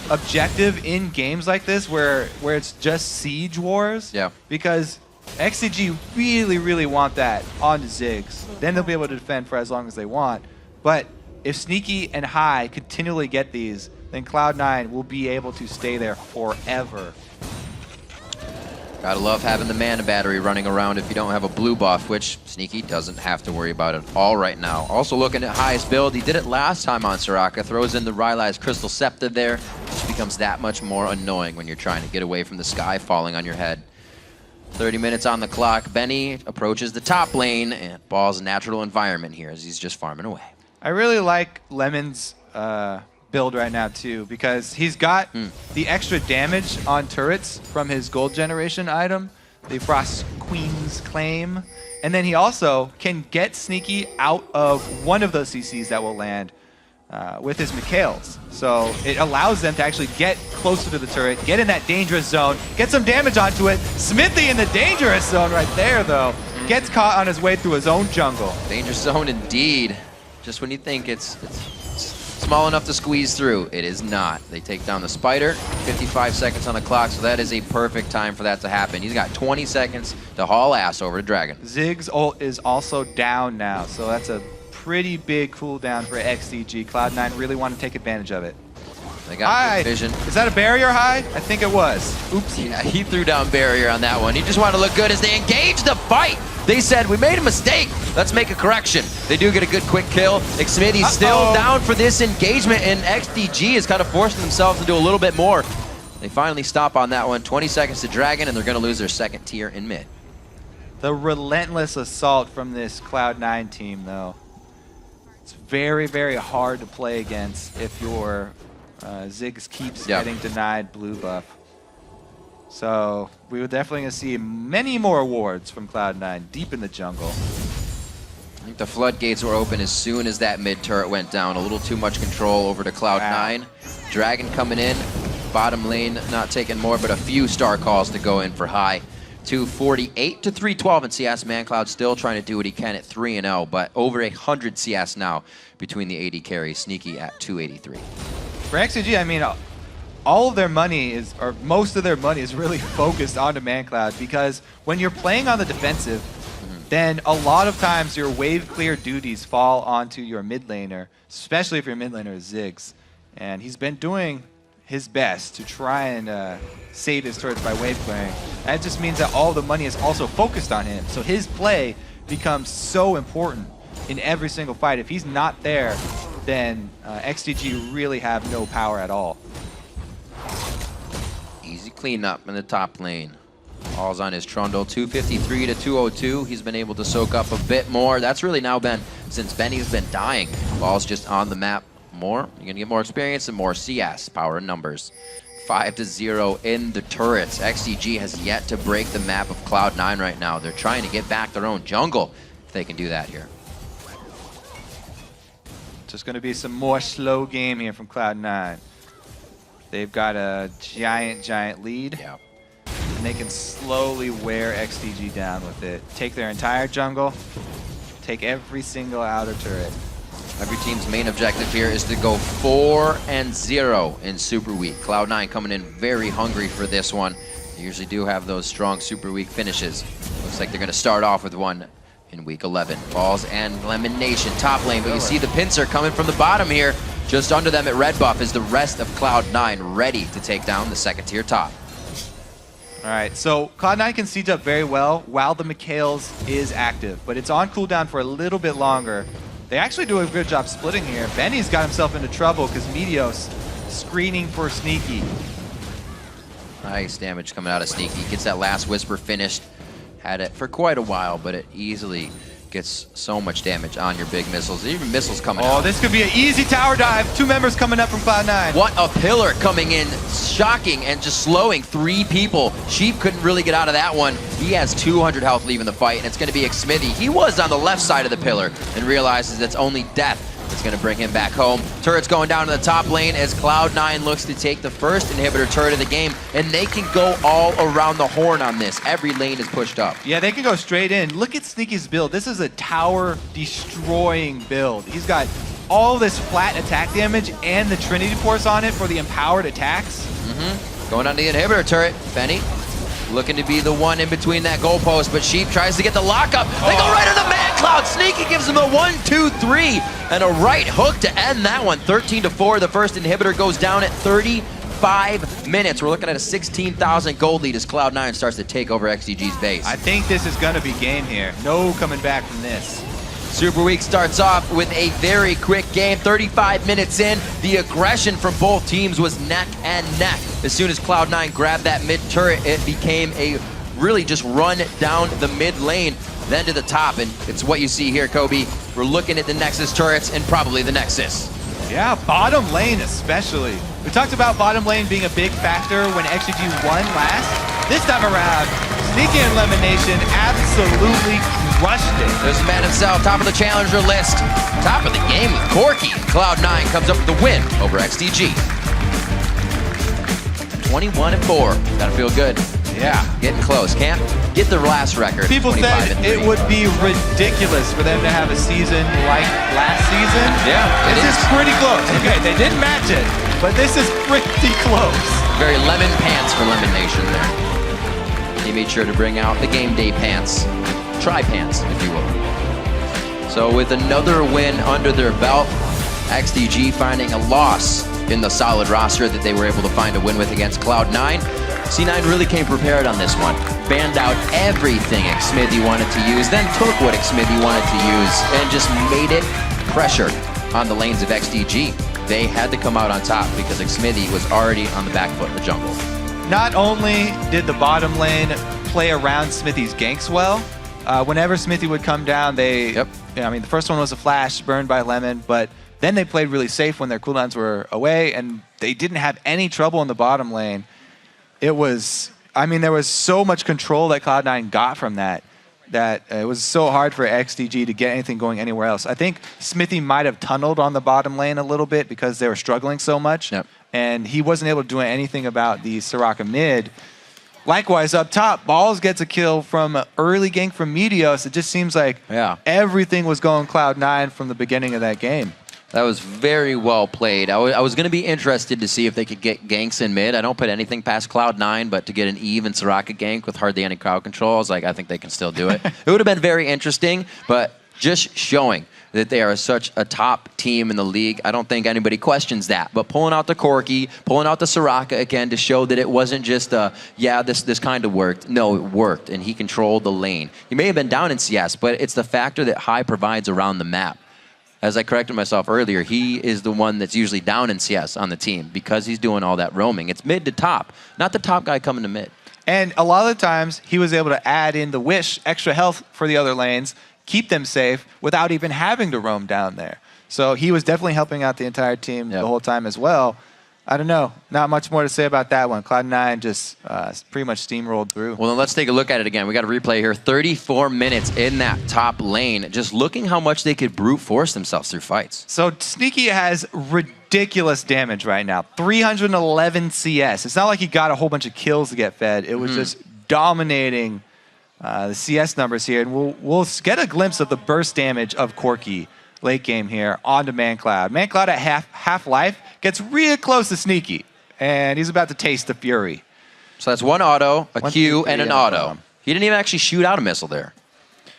objective in games like this where it's just siege wars. Yeah. Because XDG really want that onto Ziggs. Then they'll be able to defend for as long as they want. But if Sneaky and High continually get these, then Cloud9 will be able to stay there forever. Gotta love having the mana battery running around if you don't have a blue buff, which Sneaky doesn't have to worry about at all right now. Also looking at highest build, he did it last time on Soraka, throws in the Rylai's Crystal Scepter there, which becomes that much more annoying when you're trying to get away from the sky falling on your head. 30 minutes on the clock, Benny approaches the top lane, and Ball's natural environment here as he's just farming away. I really like Lemon's build right now too, because he's got the extra damage on turrets from his gold generation item, the Frost Queen's Claim, and then he also can get Sneaky out of one of those CCs that will land with his Meteos. So it allows them to actually get closer to the turret, get in that dangerous zone, get some damage onto it. Xmithie in the dangerous zone right there though, gets caught on his way through his own jungle. Dangerous zone indeed. Just when you think it's small enough to squeeze through, it is not. They take down the Spider, 55 seconds on the clock, so that is a perfect time for that to happen. He's got 20 seconds to haul ass over to Dragon. Ziggs ult is also down now, so that's a pretty big cooldown for XDG. Cloud9 really want to take advantage of it. They got good vision. Is that a barrier High? I think it was. Oops. Yeah, he threw down barrier on that one. He just wanted to look good as they engage the fight. They said, we made a mistake. Let's make a correction. They do get a good quick kill. Xmithie's still down for this engagement, and XDG is kind of forcing themselves to do a little bit more. They finally stop on that one. 20 seconds to Dragon, and they're going to lose their second tier in mid. The relentless assault from this Cloud9 team, though. It's very hard to play against if your Ziggs keeps getting denied blue buff. So we were definitely going to see many more wards from Cloud9 deep in the jungle. I think the floodgates were open as soon as that mid turret went down. A little too much control over to Cloud9. Wow. Dragon coming in. Bottom lane not taking more, but a few star calls to go in for High. 248 to 312 in CS. mancloud still trying to do what he can at 3-0, but over 100 CS now between the AD carries. Sneaky at 283. For XDG, I mean, all of their money is, or most of their money is really focused onto mancloud, because when you're playing on the defensive, then a lot of times your wave clear duties fall onto your mid laner, especially if your mid laner is Ziggs. And he's been doing his best to try and save his turrets by wave clearing. That just means that all the money is also focused on him. So his play becomes so important in every single fight. If he's not there, then XDG really have no power at all. Easy cleanup in the top lane. All's on his Trundle, 253 to 202. He's been able to soak up a bit more. That's really now been, since Benny's been dying, Ball's just on the map more. You're gonna get more experience and more CS, power and numbers. 5-0 in the turrets. XDG has yet to break the map of Cloud9 right now. They're trying to get back their own jungle if they can do that here. Just gonna be some more slow game here from Cloud9. They've got a giant lead. Yeah. And they can slowly wear XDG down with it. Take their entire jungle, take every single outer turret. Every team's main objective here is to go 4-0 in Super Week. Cloud9 coming in very hungry for this one. They usually do have those strong Super Week finishes. Looks like they're going to start off with one in Week 11. Balls and LemonNation top lane, but you see the pincer coming from the bottom here. Just under them at red buff is the rest of Cloud9 ready to take down the second tier top. All right, so Cloud9 can siege up very well while the Meteos is active, but it's on cooldown for a little bit longer. They actually do a good job splitting here. Benny's got himself into trouble because Meteos screening for Sneaky. Nice damage coming out of Sneaky. Gets that last Whisper finished. Had it for quite a while, but it easily gets so much damage on your big missiles. Even missiles coming out. Oh, this could be an easy tower dive. 2 members coming up from Cloud9. What a pillar coming in. Shocking and just slowing 3 people. Sheep couldn't really get out of that one. He has 200 health leaving the fight, and it's going to be Xmithie. He was on the left side of the pillar and realizes it's only death that's going to bring him back home. Turret's going down to the top lane as Cloud9 looks to take the first inhibitor turret of the game, and they can go all around the horn on this. Every lane is pushed up. Yeah, they can go straight in. Look at Sneaky's build. This is a tower-destroying build. He's got all this flat attack damage and the Trinity Force on it for the empowered attacks. Going on the inhibitor turret. Benny looking to be the one in between that goalpost, but Sheep tries to get the lockup. They go right on the mancloud. Sneaky gives him a 1-2-3 and a right hook to end that one. 13-4. The first inhibitor goes down at 35 minutes. We're looking at a 16,000 gold lead as Cloud9 starts to take over XDG's base. I think this is going to be game here. No coming back from this. Super Week starts off with a very quick game. 35 minutes in, the aggression from both teams was neck and neck. As soon as Cloud9 grabbed that mid turret, it became a really just run down the mid lane, then to the top, and it's what you see here, Kobe. We're looking at the Nexus turrets and probably the Nexus. Yeah, bottom lane especially. We talked about bottom lane being a big factor when XDG won last. This time around, Sneaky and LemonNation absolutely crushed it. There's the man himself, top of the challenger list. Top of the game with Corki. Cloud9 comes up with the win over XDG. 21-4. Gotta feel good. Yeah. Getting close. Can't get the last record. People said it would be ridiculous for them to have a season like last season. Yeah, This is pretty close. Okay, they didn't match it, but this is pretty close. Very lemon pants for LemonNation there. He made sure to bring out the game day pants. Tri-pants, if you will. So with another win under their belt, XDG finding a loss in the solid roster that they were able to find a win with against Cloud9. C9 really came prepared on this one. Banned out everything Xmithie wanted to use, then took what Xmithie wanted to use and just made it pressure on the lanes of XDG. They had to come out on top because Xmithie was already on the back foot in the jungle. Not only did the bottom lane play around Xmithie's ganks well, whenever Xmithie would come down, I mean, the first one was a flash burned by Lemon, but then they played really safe when their cooldowns were away, and they didn't have any trouble in the bottom lane. It was, I mean, there was so much control that Cloud9 got from that it was so hard for XDG to get anything going anywhere else. I think Xmithie might have tunneled on the bottom lane a little bit because they were struggling so much, and he wasn't able to do anything about the Soraka mid. Likewise, up top, Balls gets a kill from an early gank from Meteos. It just seems like everything was going Cloud9 from the beginning of that game. That was very well played. I was going to be interested to see if they could get ganks in mid. I don't put anything past Cloud9, but to get an Eve and Soraka gank with hardly any crowd control, I was like, I think they can still do it. It would have been very interesting, but just showing that they are such a top team in the league, I don't think anybody questions that. But pulling out the Corki, pulling out the Soraka again to show that it wasn't just this kind of worked. No, it worked, and he controlled the lane. He may have been down in CS, but it's the factor that High provides around the map. As I corrected myself earlier, he is the one that's usually down in CS on the team because he's doing all that roaming. It's mid to top, not the top guy coming to mid. And a lot of the times, he was able to add in the Wish, extra health for the other lanes, keep them safe without even having to roam down there. So he was definitely helping out the entire team the whole time as well. I don't know. Not much more to say about that one. Cloud9 just pretty much steamrolled through. Well, then let's take a look at it again. We got a replay here. 34 minutes in that top lane. Just looking how much they could brute force themselves through fights. So Sneaky has ridiculous damage right now. 311 CS. It's not like he got a whole bunch of kills to get fed. It was just dominating the CS numbers here. And we'll get a glimpse of the burst damage of Corki late game here onto mancloud. mancloud at half life gets real close to Sneaky, and he's about to taste the fury. So that's one auto, a Q, and an auto. He didn't even actually shoot out a missile there.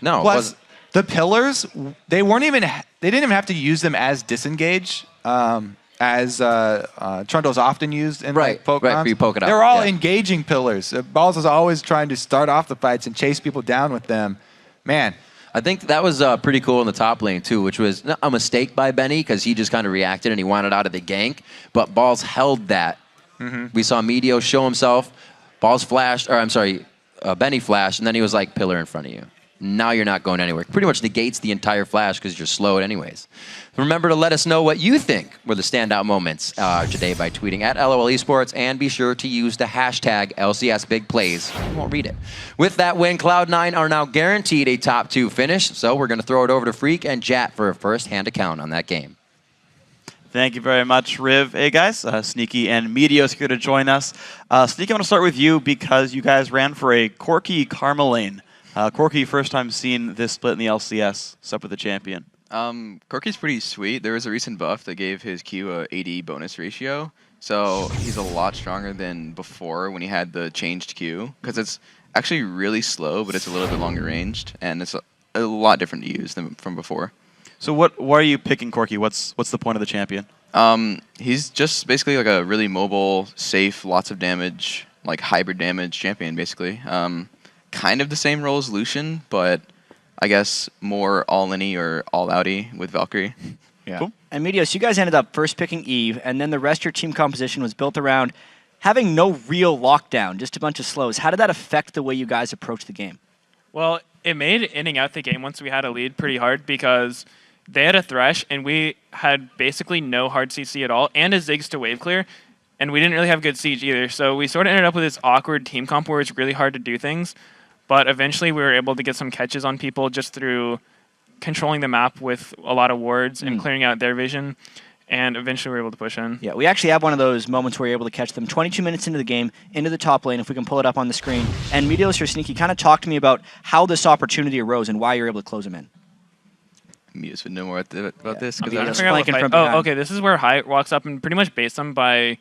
No. Plus, the pillars, they didn't even have to use them as disengage, as Trundle's often used in Pokemon. Right, for you poke it out. They're all engaging pillars. Balls is always trying to start off the fights and chase people down with them. Man. I think that was pretty cool in the top lane, too, which was a mistake by Benny because he just kind of reacted and he wanted out of the gank. But Balls held that. We saw Meteos show himself. Balls flashed, or I'm sorry, Benny flashed, and then he was like, pillar in front of you. Now you're not going anywhere. Pretty much negates the entire flash because you're slowed anyways. Remember to let us know what you think were the standout moments today by tweeting at LOL Esports, and be sure to use the hashtag LCSBigPlays. We won't read it. With that win, Cloud9 are now guaranteed a top 2 finish, so we're going to throw it over to Freak and Jat for a first-hand account on that game. Thank you very much, Riv. Hey, guys. Sneaky and Meteos here to join us. Sneaky, I want to start with you because you guys ran for a Corki Karma lane. Corki, first time seeing this split in the LCS, except with the champion. Corki's pretty sweet. There was a recent buff that gave his Q a AD bonus ratio, so he's a lot stronger than before when he had the changed Q, because it's actually really slow, but it's a little bit longer ranged, and it's a lot different to use than from before. So why are you picking Corki? What's the point of the champion? He's just basically like a really mobile, safe, lots of damage, like hybrid damage champion, basically. Kind of the same role as Lucian, but I guess more all-in-y or all-outy with Valkyrie. Yeah. Cool. And Meteos, you guys ended up first picking Eve, and then the rest of your team composition was built around having no real lockdown, just a bunch of slows. How did that affect the way you guys approach the game? Well, it made inning out the game once we had a lead pretty hard because they had a Thresh, and we had basically no hard CC at all, and a Ziggs to wave clear, and we didn't really have good siege either. So we sort of ended up with this awkward team comp where it's really hard to do things. But eventually we were able to get some catches on people just through controlling the map with a lot of wards and clearing out their vision. And eventually we were able to push in. Yeah, we actually have one of those moments where you're able to catch them 22 minutes into the game, into the top lane, if we can pull it up on the screen. And Meteos or Sneaky, kind of talk to me about how this opportunity arose and why you're able to close them in. Meteos would know more about this. I'm Because Meteos. I forgot what Flanking fight- from behind. Oh, okay, this is where High walks up and pretty much based them by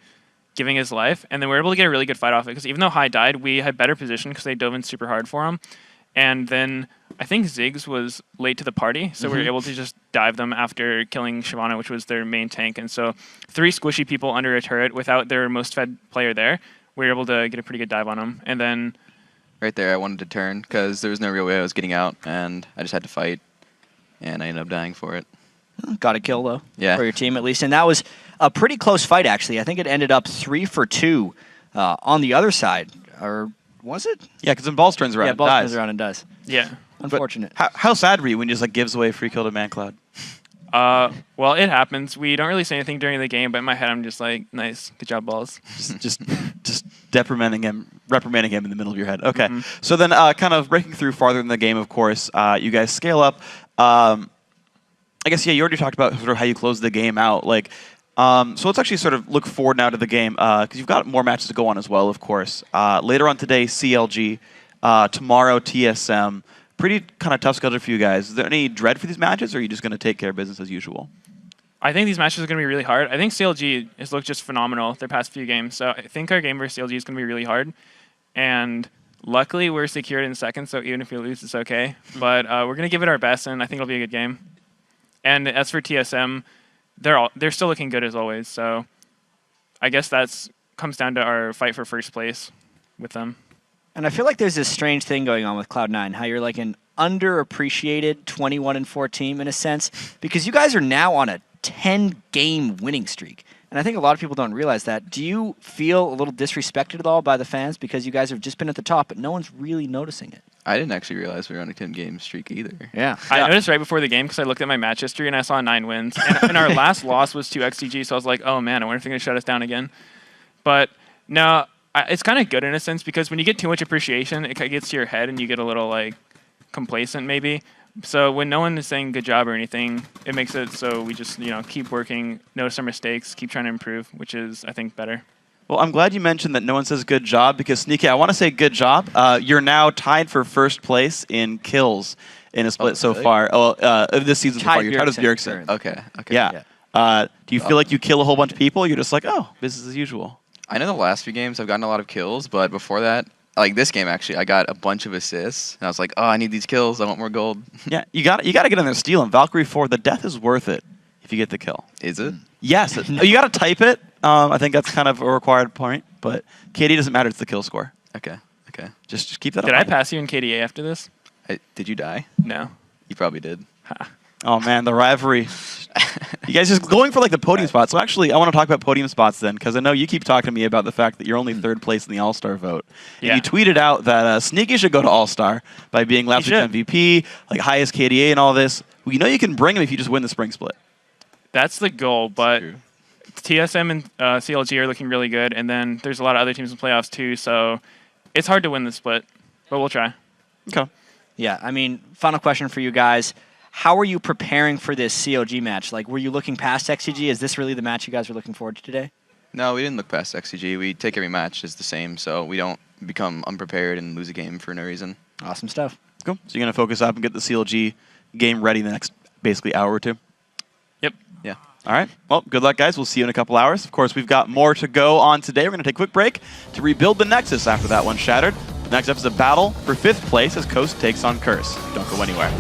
giving his life. And then we were able to get a really good fight off it because even though High died, we had better position because they dove in super hard for him. And then I think Ziggs was late to the party, so we were able to just dive them after killing Shyvana, which was their main tank. And so 3 squishy people under a turret without their most fed player there, we were able to get a pretty good dive on them. And then right there, I wanted to turn because there was no real way I was getting out, and I just had to fight, and I ended up dying for it. Got a kill, though, Yeah. for your team at least. And that was a pretty close fight, actually. I think it ended up 3 for 2 on the other side. Or was it? Yeah, because then Balls turns around Yeah, and ball dies. turns around and does. yeah. Unfortunate. How sad were you when you just like gives away free kill to mancloud? Well, it happens. We don't really say anything during the game, but in my head I'm just like, nice, good job, balls. just reprimanding him in the middle of your head. Okay. So then kind of breaking through farther in the game, of course, you guys scale up. I guess, yeah, you already talked about sort of how you close the game out. Like, so let's actually sort of look forward now to the game because you've got more matches to go on as well, of course. Later on today, CLG. Tomorrow, TSM. Pretty kind of tough schedule for you guys. Is there any dread for these matches, or are you just going to take care of business as usual? I think these matches are going to be really hard. I think CLG has looked just phenomenal their past few games, so I think our game versus CLG is going to be really hard. And luckily, we're secured in second, so even if we lose, it's okay. But we're going to give it our best, and I think it'll be a good game. And as for TSM, they're still looking good as always, so I guess that comes down to our fight for first place with them. And I feel like there's this strange thing going on with Cloud9, how you're like an underappreciated 21-4 team in a sense, because you guys are now on a 10-game winning streak. And I think a lot of people don't realize that. Do you feel a little disrespected at all by the fans because you guys have just been at the top, but no one's really noticing it? I didn't actually realize we were on a 10-game streak either. Yeah. I noticed right before the game because I looked at my match history and I saw 9 wins. And our last loss was to XDG, so I was like, oh man, I wonder if they're going to shut us down again. But no, it's kind of good in a sense because when you get too much appreciation, it kind of gets to your head and you get a little like complacent maybe. So when no one is saying good job or anything, it makes it so we just keep working, notice our mistakes, keep trying to improve, which is I think better. Well, I'm glad you mentioned that no one says good job because Sneaky, I want to say good job. You're now tied for first place in kills in a split so really? far. Of this season so far, Tied you're tied with Bjergsen. Bjergsen. Okay. Yeah. Do you feel like you kill a whole bunch of people? You're just like, oh, business as usual. I know the last few games I've gotten a lot of kills, but before that, like this game actually, I got a bunch of assists, and I was like, oh, I need these kills. I want more gold. Yeah, you got to get in there stealing. Valkyrie 4, the death is worth it if you get the kill. Is it? Yes, you got to type it. I think that's kind of a required point, but KD doesn't matter. It's the kill score. Okay. Just keep that Did in I mind. pass you in KDA after this? Did you die? No. You probably did. Oh, man, the rivalry. You guys just going for like the podium spots. So actually, I want to talk about podium spots then, because I know you keep talking to me about the fact that you're only third place in the All-Star vote. And Yeah. you tweeted out that Sneaky should go to All-Star by being last week's should. MVP, like highest KDA and all this. Well, you know you can bring him if you just win the spring split. That's the goal, but True. TSM and CLG are looking really good, and then there's a lot of other teams in playoffs too, so it's hard to win the split, but we'll try. Okay. Yeah, I mean, final question for you guys. How are you preparing for this COG match? Like, were you looking past XCG? Is this really the match you guys are looking forward to today? No, we didn't look past XCG. We take every match as the same, so we don't become unprepared and lose a game for no reason. Awesome stuff. Cool. So you're going to focus up and get the CLG game ready the next basically hour or two. Yep. Yeah. All right. Well, good luck, guys. We'll see you in a couple hours. Of course, we've got more to go on today. We're going to take a quick break to rebuild the Nexus after that one shattered. Next up is a battle for 5th place as Coast takes on Curse. Don't go anywhere.